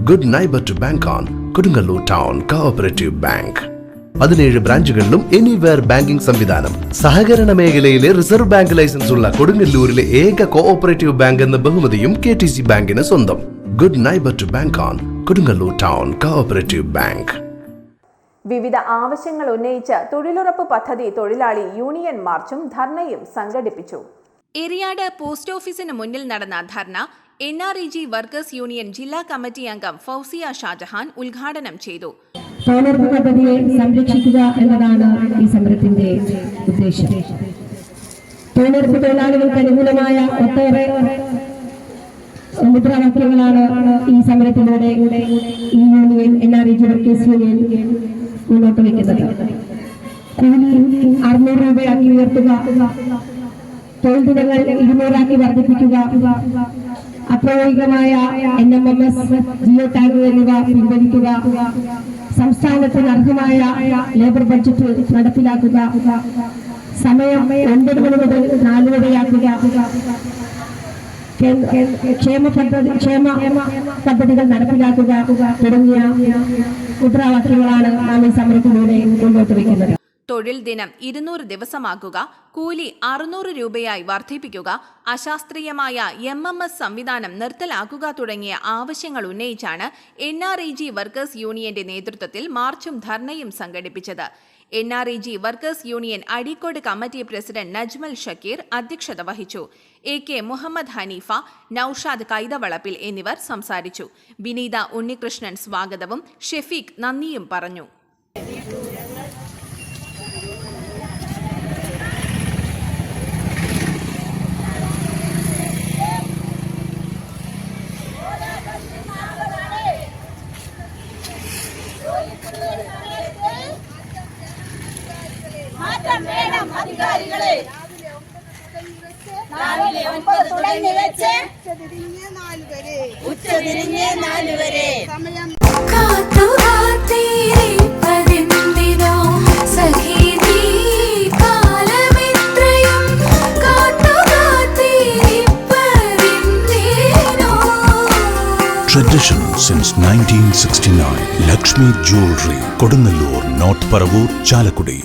Good neighbour to bank on Kodungallur town cooperative bank. 17 ബ്രാഞ്ചുകളിലും anywhere banking സംവിധാനം. സഹകരണ മേഖലയിലെ റിസർവ് ബാങ്ക് ലൈസൻസ് ഉള്ള കൊടുങ്ങല്ലൂരിലെ ഏക കോഓപ്പറേറ്റീവ് ബാങ്ക് എന്ന ബഹുമതിയും KTC ബാങ്കിന് സ്വന്തം. Good neighbour to bank on Kodungallur town cooperative bank. വിവിധ ആവശ്യങ്ങൾ ഉന്നയിച്ച് തൊഴിലുറപ്പ് പദ്ധതി തൊഴിലാളി യൂണിയൻ മാർച്ചും ധർണയും സംഘടിപ്പിച്ചു. എറിയാട് പോസ്റ്റ് ഓഫീസിന് മുന്നിൽ നടന്ന ധർണ NREG വർക്കേഴ്സ് യൂണിയൻ ജില്ലാ കമ്മിറ്റി അംഗം ഫൗസിയ ഷാജഹാൻ ഉദ്ഘാടനം ചെയ്തു. തൊഴിലുറപ്പ് പദ്ധതിയെ സംരക്ഷിക്കുക എന്നതാണ് ഈ സമരത്തിന്റെ ഉദ്ദേശം. തൊഴിലുറപ്പ് തൊഴിലാളികൾക്ക് അനുകൂലമായ ഒട്ടേറെ മുദ്രാവാക്യങ്ങളാണ് ഈ സമരത്തിലൂടെ ഈ യൂണിയൻ NREG വർക്കേഴ്സ് യൂണിയൻ മുന്നോട്ട് വയ്ക്കുന്നത്. കൂലി 600 രൂപയാക്കി ഉയർത്തുക, തൊഴിൽ ദിനങ്ങൾ 200 വർദ്ധിപ്പിക്കുക, അപ്രായോഗികമായ NMMS, ജിയോ ടാഗ് എന്നിവ പിൻവലിക്കുക, സംസ്ഥാനത്തിന് അർഹമായ ലേബർ ബഡ്ജറ്റ് നടപ്പിലാക്കുക, സമയം 9 മണി മുതൽ 4 വരെയാക്കുക, ക്ഷേമ പദ്ധതികൾ നടപ്പിലാക്കുക തുടങ്ങിയ മുദ്രാവാക്യങ്ങളാണ് നാം ഈ സമരത്തിലൂടെ മുന്നോട്ട് വയ്ക്കുന്നത്. തൊഴിൽ ദിനം 200 ദിവസമാക്കുക, കൂലി 600 രൂപയായി വർദ്ധിപ്പിക്കുക, അശാസ്ത്രീയമായ MMS സംവിധാനം നിർത്തലാക്കുക തുടങ്ങിയ ആവശ്യങ്ങൾ ഉന്നയിച്ചാണ് NREG വർക്കേഴ്സ് യൂണിയന്റെ നേതൃത്വത്തിൽ മാർച്ചും ധർണയും സംഘടിപ്പിച്ചത്. NREG workers union Azhikode committee president Najmal Shakir അധ്യക്ഷത വഹിച്ചു. AK മുഹമ്മദ് ഹനീഫ, നൌഷാദ് കൈതവളപ്പിൽ എന്നിവർ സംസാരിച്ചു. വിനീത ഉണ്ണികൃഷ്ണൻ സ്വാഗതവും ഷെഫീഖ് നന്ദിയും പറഞ്ഞു. അധികാരികളെ രാവിലെ 9 തുടങ്ങി വെച്ച് ഉച്ചതിരിഞ്ഞ് 4 വരെ സമയം Tradition since 1969. Lakshmi Jewelry, Kodunallur, North Paravur, Chalakudi.